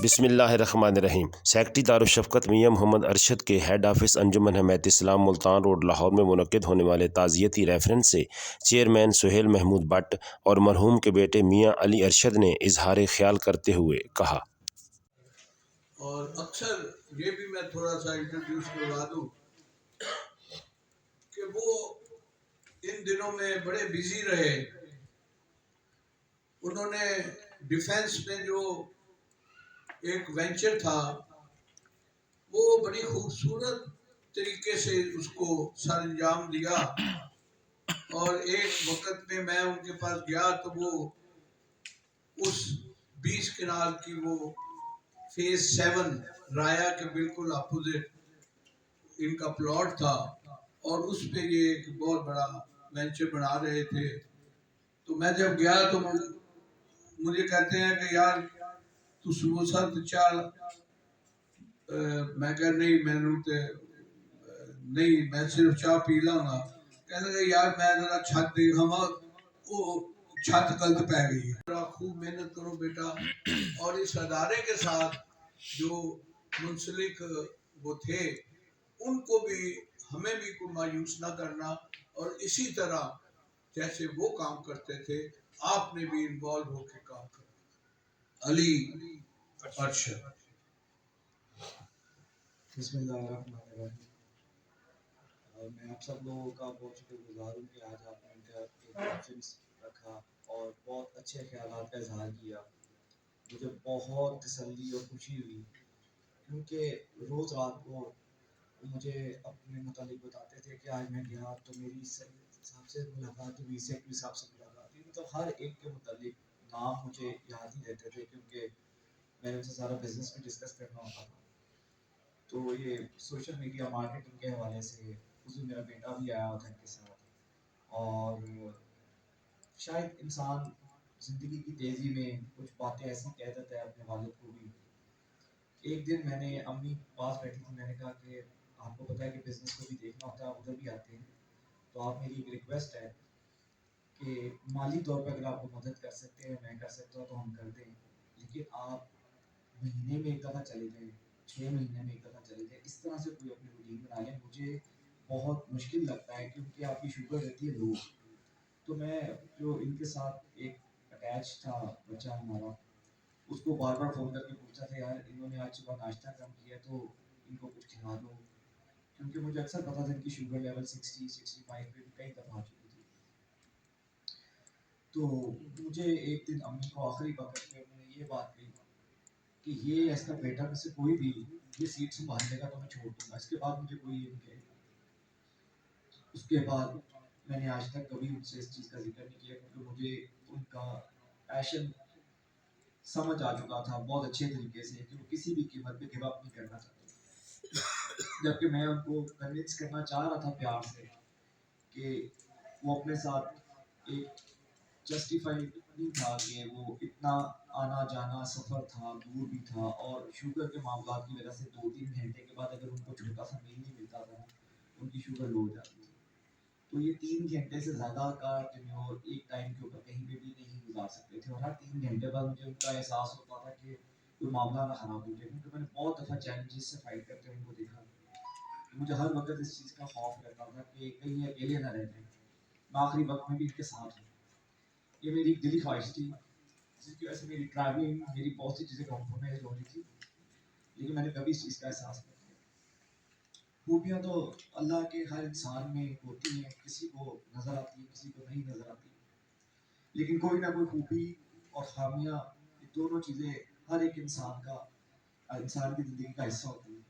بسم اللہ الرحمن الرحیم۔ سیکرٹری دارالشفقت میاں محمد ارشد کے ہیڈ آفس انجمن حمایت اسلام ملتان روڈ لاہور میں منعقد ہونے والے تعزیتی ریفرنس سے چیئرمین سہیل محمود بٹ اور مرحوم کے بیٹے میاں علی ارشد نے اظہار خیال کرتے ہوئے کہا۔ اور اکثر یہ بھی میں تھوڑا سا انٹروڈیوس کروا دوں کہ وہ ان دنوں میں بڑے بیزی رہے۔ انہوں نے ڈیفینس میں جو ایک وینچر تھا وہ بڑی خوبصورت طریقے سے اس کو سر انجام دیا، اور ایک وقت میں ان کے پاس گیا تو وہ اس 20 کنال کی وہ فیز 7 رایا کے بالکل اپوزٹ ان کا پلاٹ تھا، اور اس پہ یہ ایک بہت بڑا وینچر بنا رہے تھے۔ تو میں جب گیا تو مجھے کہتے ہیں کہ یار تو سموسا تو چال، میں کہا نہیں میں صرف چاہ پی لاں گا۔ کہنے لگے یار میں ذرا چھت دیکھا، وہ چھت غلط پہ گئی ہے، خوب محنت کرو بیٹا، اور اس ادارے کے ساتھ جو منسلک وہ تھے ان کو بھی ہمیں بھی کوئی مایوس نہ کرنا، اور اسی طرح جیسے وہ کام کرتے تھے آپ نے بھی انوالو ہو کے کام کرنا۔ علی ارشد۔ بسم اللہ الرحمن الرحیم۔ میں آپ سب لوگوں کا بہت شکر گزار ہوں کہ آج آپ نے ان کا ایک کانفرنس رکھا اور بہت اچھے خیالات کا اظہار کیا۔ مجھے بہت تسلی اور خوشی ہوئی، کیونکہ روز رات کو مجھے اپنے متعلق بتاتے تھے کہ آج میں گیا تو میری صاحب سے ملاقات ہوئی، سیکرٹری صاحب سے ملاقات ہوئی، مطلب ہر ایک کے متعلق نام مجھے یاد ہی رہتے تھے، کیونکہ میں نے ان سے سارا بزنس بھی ڈسکس کرنا ہوتا تھا۔ تو یہ سوشل میڈیا مارکیٹنگ کے حوالے سے اس میں میرا بیٹا بھی آیا تھا ان کے ساتھ، اور شاید انسان زندگی کی تیزی میں کچھ باتیں ایسی کہہ دیتا ہے اپنے والد کو بھی۔ ایک دن میں نے امی پاس بیٹھی تھی، میں نے کہا کہ آپ کو پتہ ہے کہ بزنس کو بھی دیکھنا ہوتا ہے، آپ ادھر بھی آتے ہیں، تو آپ میری ایک ریکویسٹ ہے کہ مالی طور پہ اگر آپ کو مدد کر سکتے ہیں، میں کر سکتا ہوں تو ہم کر دیں، لیکن آپ مہینے میں ایک دفعہ چلے جائیں، 6 مہینے میں ایک دفعہ چلے جائیں، اس طرح سے کوئی اپنی روٹین بنا لیں۔ مجھے بہت مشکل لگتا ہے کیونکہ آپ کی شوگر رہتی ہے لو۔ تو میں جو ان کے ساتھ ایک اٹیچ تھا بچہ ہمارا، اس کو بار بار فون کر کے پوچھتا تھا یار انہوں نے آج صبح ناشتہ کم کیا تو ان کو کچھ کھلا دو، کیونکہ مجھے اکثر پتا تھا ان کی شوگر لیول 60-65 پہ بھی کئی دفعہ آ چکی تھی۔ تو مجھے ایک دن امی کو آخری وقت پہ انہوں نے یہ بات کہی کہ یہ اس کا بیٹا میں سے کوئی بھی یہ سیٹ سنبھالنے کا تو میں چھوڑ دوں گا، اس کے بعد مجھے کوئی یہ نہیں کہے گا۔ اس کے بعد میں نے آج تک کبھی ان سے اس چیز کا ذکر نہیں کیا، کیونکہ مجھے ان کا پیشن سمجھ آ چکا تھا بہت اچھے طریقے سے کہ وہ کسی بھی قیمت پہ گیو اپ نہیں کرنا چاہتے، جبکہ میں ان کو کنونس کرنا چاہ رہا تھا پیار سے کہ وہ اپنے ساتھ ایک جسٹیفائی نہیں تھا کہ وہ اتنا آنا جانا سفر تھا، دور بھی تھا، اور شوگر کے معاملات کی وجہ سے 2-3 گھنٹے کے بعد اگر ان کو چھوٹا سا میل نہیں ملتا تھا ان کی شوگر لو ہو جاتی تھی۔ تو یہ 3 گھنٹے سے زیادہ کا ٹینیور ایک ٹائم کے اوپر کہیں پہ بھی نہیں گزار سکتے تھے، اور ہر 3 گھنٹے بعد مجھے ان کا احساس ہوتا تھا کہ کوئی معاملہ نہ خراب ہو جائے، کیونکہ میں نے بہت دفعہ چیلنجز سے فائٹ کرتے ہوئے ان کو دیکھا۔ مجھے ہر وقت اس چیز کا خوف رہتا تھا کہ کہیں اکیلے نہ رہ جائیں، میں آخری وقت میں بھی ان کے ساتھ ہوں۔ یہ میری ایک دلی خواہش تھی، جس کی وجہ سے میری ٹریولنگ، میری بہت سی چیزیں کمپرومائز ہو رہی تھی، لیکن میں نے کبھی اس چیز کا احساس نہیں کیا۔ خوبیاں تو اللہ کے ہر انسان میں ہوتی ہیں، کسی کو نظر آتی ہے کسی کو نہیں نظر آتی، لیکن کوئی نہ کوئی خوبی اور خامیاں، یہ دونوں چیزیں ہر ایک انسان کی زندگی کا حصہ ہوتی ہیں۔